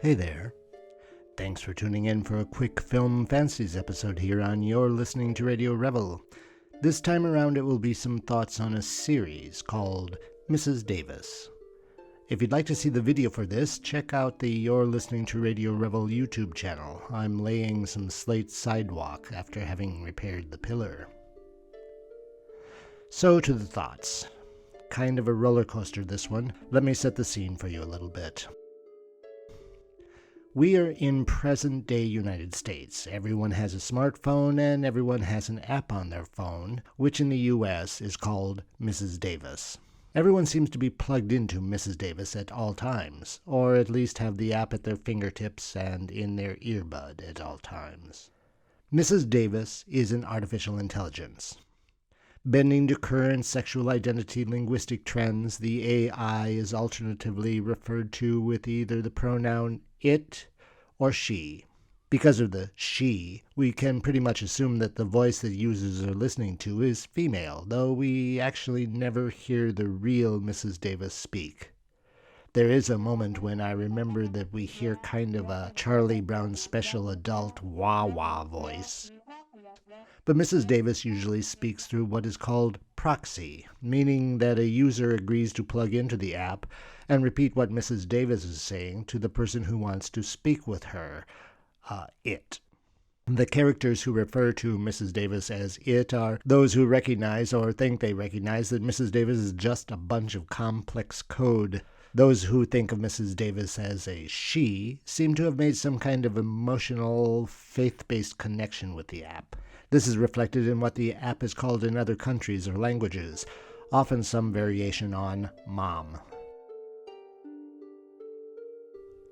Hey there. Thanks for tuning in for a quick Film Fancies episode here on You're Listening to Radio Revel. This time around it will be some thoughts on a series called Mrs. Davis. If you'd like to see the video for this, check out the You're Listening to Radio Revel YouTube channel. I'm laying some slate sidewalk after having repaired the pillar. So to the thoughts. Kind of a roller coaster this one. Let me set the scene for you a little bit. We are in present-day United States. Everyone has a smartphone and everyone has an app on their phone, which in the U.S. is called Mrs. Davis. Everyone seems to be plugged into Mrs. Davis at all times, or at least have the app at their fingertips and in their earbud at all times. Mrs. Davis is an artificial intelligence. Bending to current sexual identity linguistic trends, the AI is alternatively referred to with either the pronoun it or she. Because of the she, we can pretty much assume that the voice that users are listening to is female, though we actually never hear the real Mrs. Davis speak. There is a moment when I remember that we hear kind of a Charlie Brown special adult wah-wah voice. But Mrs. Davis usually speaks through what is called proxy, meaning that a user agrees to plug into the app and repeat what Mrs. Davis is saying to the person who wants to speak with her, it. The characters who refer to Mrs. Davis as it are those who recognize or think they recognize that Mrs. Davis is just a bunch of complex code. Those who think of Mrs. Davis as a she seem to have made some kind of emotional, faith-based connection with the app. This is reflected in what the app is called in other countries or languages, often some variation on mom.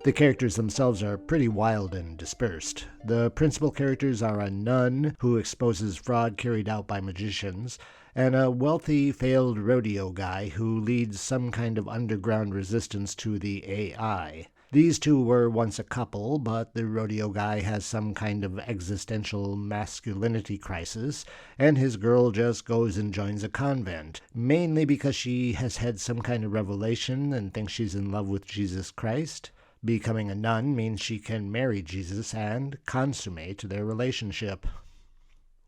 The characters themselves are pretty wild and dispersed. The principal characters are a nun who exposes fraud carried out by magicians, and a wealthy, failed rodeo guy who leads some kind of underground resistance to the AI. These two were once a couple, but the rodeo guy has some kind of existential masculinity crisis, and his girl just goes and joins a convent, mainly because she has had some kind of revelation and thinks she's in love with Jesus Christ. Becoming a nun means she can marry Jesus and consummate their relationship.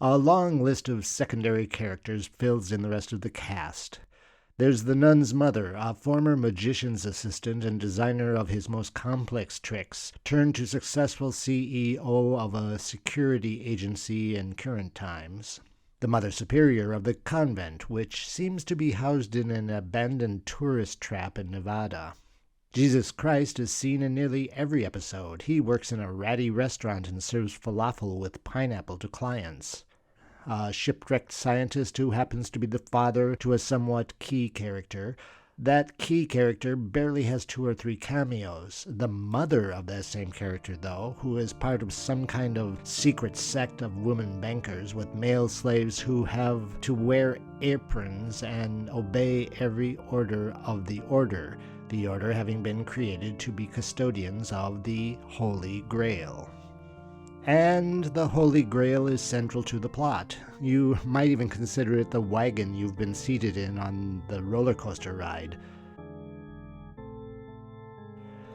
A long list of secondary characters fills in the rest of the cast. There's the nun's mother, a former magician's assistant and designer of his most complex tricks, turned to successful CEO of a security agency in current times. The mother superior of the convent, which seems to be housed in an abandoned tourist trap in Nevada. Jesus Christ is seen in nearly every episode. He works in a ratty restaurant and serves falafel with pineapple to clients. A shipwrecked scientist who happens to be the father to a somewhat key character. That key character barely has 2 or 3 cameos. The mother of that same character, though, who is part of some kind of secret sect of women bankers with male slaves who have to wear aprons and obey every order of the order having been created to be custodians of the Holy Grail. And the Holy Grail is central to the plot. You might even consider it the wagon you've been seated in on the roller coaster ride.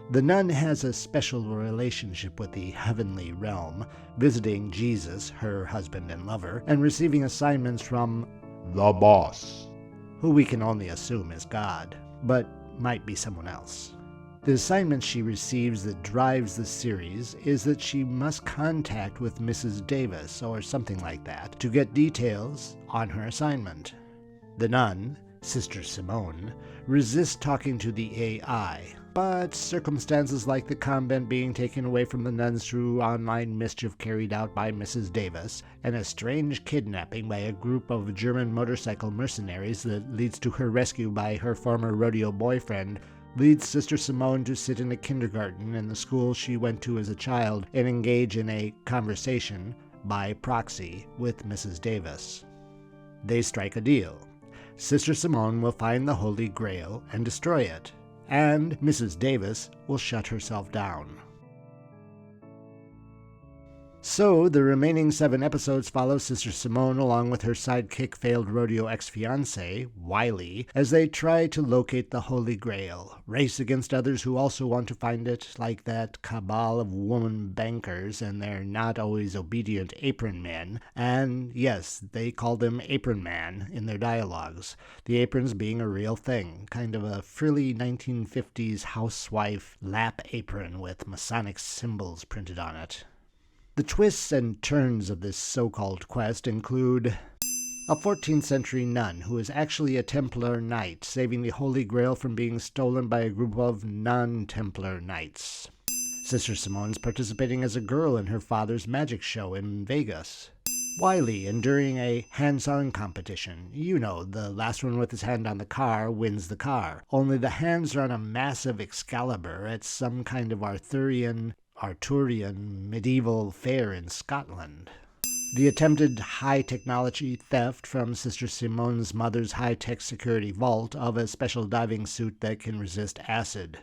The nun has a special relationship with the heavenly realm, visiting Jesus, her husband and lover, and receiving assignments from the boss, who we can only assume is God, but might be someone else. The assignment she receives that drives the series is that she must contact with Mrs. Davis or something like that to get details on her assignment. The nun, Sister Simone, resists talking to the AI, but circumstances like the convent being taken away from the nuns through online mischief carried out by Mrs. Davis, and a strange kidnapping by a group of German motorcycle mercenaries that leads to her rescue by her former rodeo boyfriend, leads Sister Simone to sit in a kindergarten in the school she went to as a child and engage in a conversation, by proxy, with Mrs. Davis. They strike a deal. Sister Simone will find the Holy Grail and destroy it, and Mrs. Davis will shut herself down. So, the remaining 7 episodes follow Sister Simone along with her sidekick failed rodeo ex-fiancé, Wiley, as they try to locate the Holy Grail, race against others who also want to find it, like that cabal of woman bankers and their not always obedient apron men, and yes, they call them apron man in their dialogues, the aprons being a real thing, kind of a frilly 1950s housewife lap apron with Masonic symbols printed on it. The twists and turns of this so-called quest include a 14th century nun who is actually a Templar knight, saving the Holy Grail from being stolen by a group of non-Templar knights. Sister Simone's participating as a girl in her father's magic show in Vegas. Wiley enduring a hands-on competition. You know, the last one with his hand on the car wins the car. Only the hands are on a massive Excalibur at some kind of Arthurian medieval fair in Scotland. The attempted high-technology theft from Sister Simone's mother's high-tech security vault of a special diving suit that can resist acid.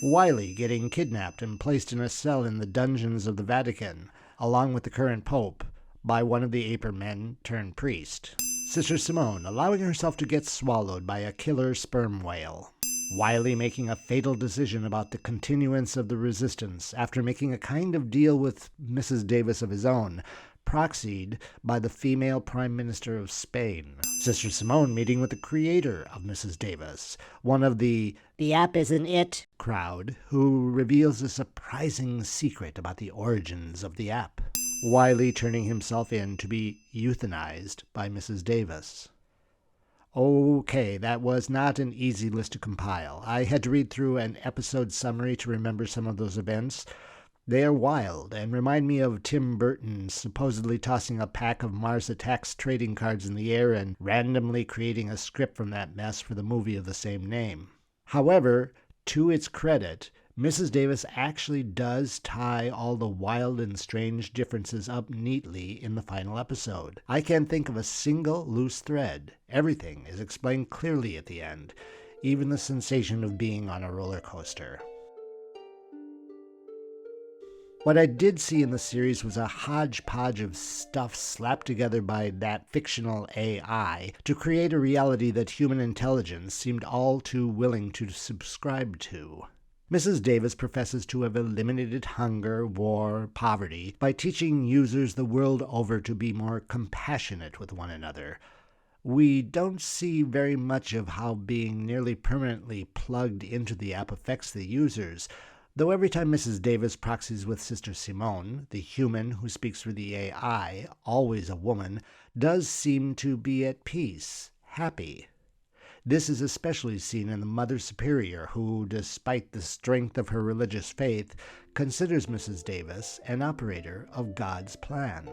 Wiley getting kidnapped and placed in a cell in the dungeons of the Vatican, along with the current pope, by one of the apron men turned priest. Sister Simone allowing herself to get swallowed by a killer sperm whale. Wiley making a fatal decision about the continuance of the resistance after making a kind of deal with Mrs. Davis of his own, proxied by the female Prime Minister of Spain. Sister Simone meeting with the creator of Mrs. Davis, one of the app isn't it crowd, who reveals a surprising secret about the origins of the app. Wiley turning himself in to be euthanized by Mrs. Davis. Okay, that was not an easy list to compile. I had to read through an episode summary to remember some of those events. They are wild and remind me of Tim Burton supposedly tossing a pack of Mars Attacks trading cards in the air and randomly creating a script from that mess for the movie of the same name. However, to its credit, Mrs. Davis actually does tie all the wild and strange differences up neatly in the final episode. I can't think of a single loose thread. Everything is explained clearly at the end, even the sensation of being on a roller coaster. What I did see in the series was a hodgepodge of stuff slapped together by that fictional AI to create a reality that human intelligence seemed all too willing to subscribe to. Mrs. Davis professes to have eliminated hunger, war, poverty by teaching users the world over to be more compassionate with one another. We don't see very much of how being nearly permanently plugged into the app affects the users, though every time Mrs. Davis proxies with Sister Simone, the human who speaks for the AI, always a woman, does seem to be at peace, happy. This is especially seen in the Mother Superior, who, despite the strength of her religious faith, considers Mrs. Davis an operator of God's plan.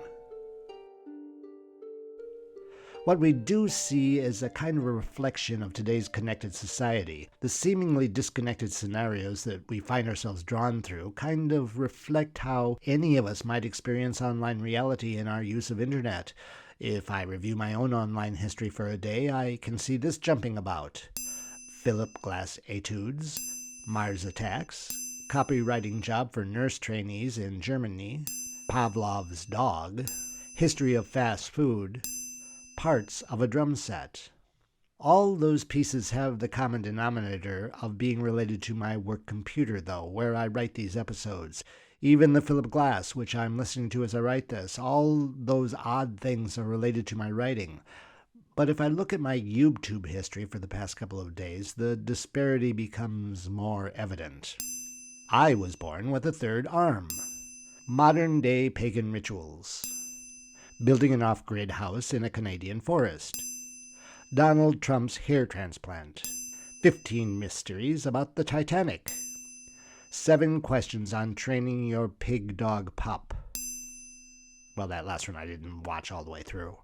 What we do see is a kind of a reflection of today's connected society. The seemingly disconnected scenarios that we find ourselves drawn through kind of reflect how any of us might experience online reality in our use of internet. If I review my own online history for a day, I can see this jumping about. Philip Glass etudes, Mars attacks, copywriting job for nurse trainees in Germany, Pavlov's dog, history of fast food, parts of a drum set. All those pieces have the common denominator of being related to my work computer, though, where I write these episodes. Even the Philip Glass, which I'm listening to as I write this, all those odd things are related to my writing. But if I look at my YouTube history for the past couple of days, the disparity becomes more evident. I was born with a third arm. Modern-day pagan rituals. Building an off-grid house in a Canadian forest. Donald Trump's hair transplant. 15 mysteries about the Titanic. 7 questions on training your pig dog pup. Well, that last one I didn't watch all the way through.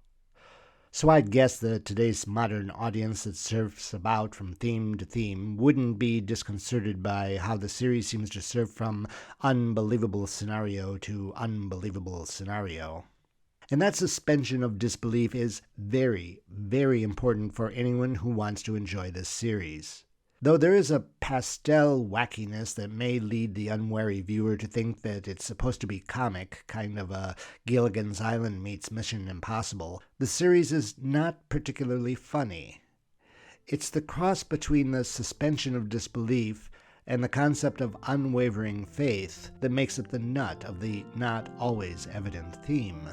So I'd guess that today's modern audience that surfs about from theme to theme wouldn't be disconcerted by how the series seems to surf from unbelievable scenario to unbelievable scenario. And that suspension of disbelief is very, very important for anyone who wants to enjoy this series. though there is a pastel wackiness that may lead the unwary viewer to think that it's supposed to be comic, kind of a Gilligan's Island meets Mission Impossible. The series is not particularly funny. It's the cross between the suspension of disbelief and the concept of unwavering faith that makes it the nut of the not always evident theme.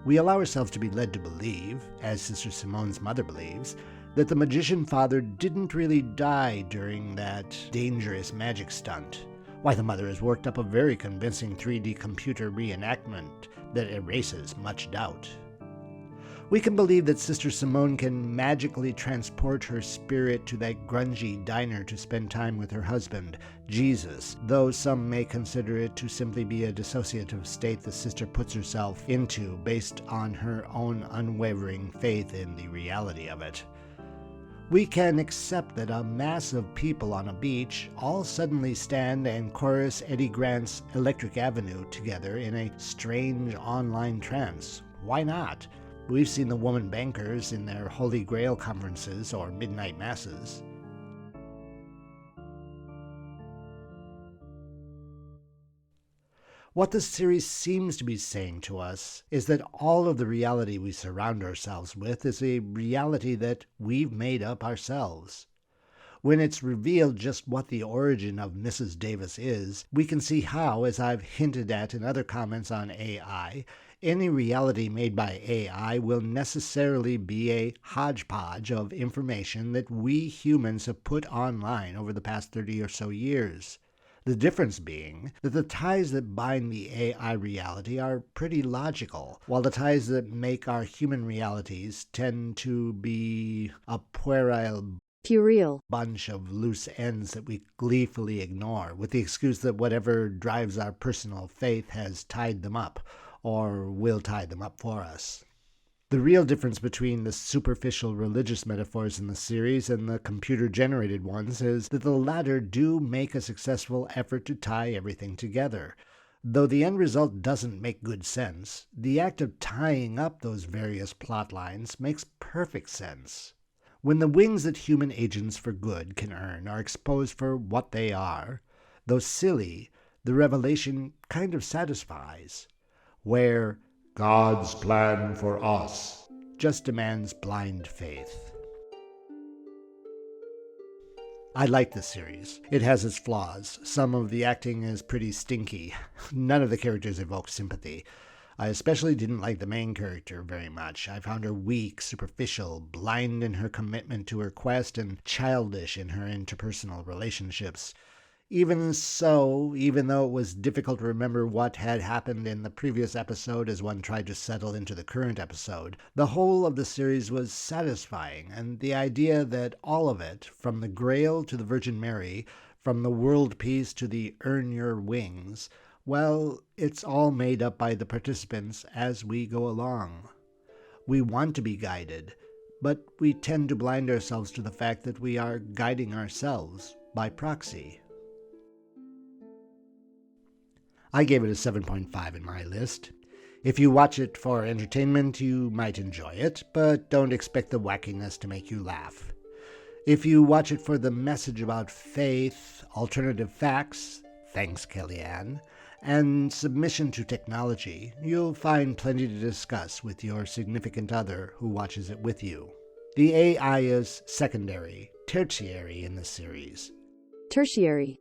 We allow ourselves to be led to believe, as Sister Simone's mother believes, that the magician father didn't really die during that dangerous magic stunt. Why, the mother has worked up a very convincing 3D computer reenactment that erases much doubt. We can believe that Sister Simone can magically transport her spirit to that grungy diner to spend time with her husband, Jesus, though some may consider it to simply be a dissociative state the sister puts herself into based on her own unwavering faith in the reality of it. We can accept that a mass of people on a beach all suddenly stand and chorus Eddie Grant's Electric Avenue together in a strange online trance. Why not? We've seen the woman bankers in their Holy Grail conferences or midnight masses. What this series seems to be saying to us is that all of the reality we surround ourselves with is a reality that we've made up ourselves. When it's revealed just what the origin of Mrs. Davis is, we can see how, as I've hinted at in other comments on AI, any reality made by AI will necessarily be a hodgepodge of information that we humans have put online over the past 30 or so years. The difference being that the ties that bind the AI reality are pretty logical, while the ties that make our human realities tend to be a puerile bunch of loose ends that we gleefully ignore, with the excuse that whatever drives our personal faith has tied them up, or will tie them up for us. The real difference between the superficial religious metaphors in the series and the computer-generated ones is that the latter do make a successful effort to tie everything together. Though the end result doesn't make good sense, the act of tying up those various plot lines makes perfect sense. When the wings that human agents for good can earn are exposed for what they are, though silly, the revelation kind of satisfies, where God's plan for us just demands blind faith. I like this series. It has its flaws. Some of the acting is pretty stinky. None of the characters evoke sympathy. I especially didn't like the main character very much. I found her weak, superficial, blind in her commitment to her quest, and childish in her interpersonal relationships. Even so, even though it was difficult to remember what had happened in the previous episode as one tried to settle into the current episode, the whole of the series was satisfying, and the idea that all of it, from the Grail to the Virgin Mary, from the world peace to the Earn Your Wings, well, it's all made up by the participants as we go along. We want to be guided, but we tend to blind ourselves to the fact that we are guiding ourselves by proxy. I gave it a 7.5 in my list. If you watch it for entertainment, you might enjoy it, but don't expect the wackiness to make you laugh. If you watch it for the message about faith, alternative facts, thanks Kellyanne, and submission to technology, you'll find plenty to discuss with your significant other who watches it with you. The AI is secondary, tertiary in this series. Tertiary.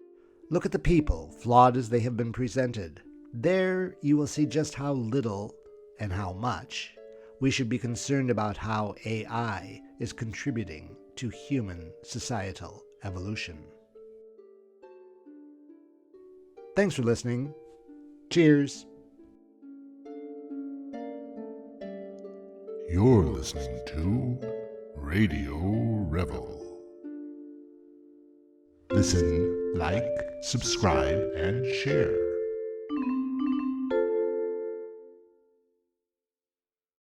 Look at the people, flawed as they have been presented. There you will see just how little and how much we should be concerned about how AI is contributing to human societal evolution. Thanks for listening. Cheers. You're listening to Radio Revel. Listen, like, subscribe, and share.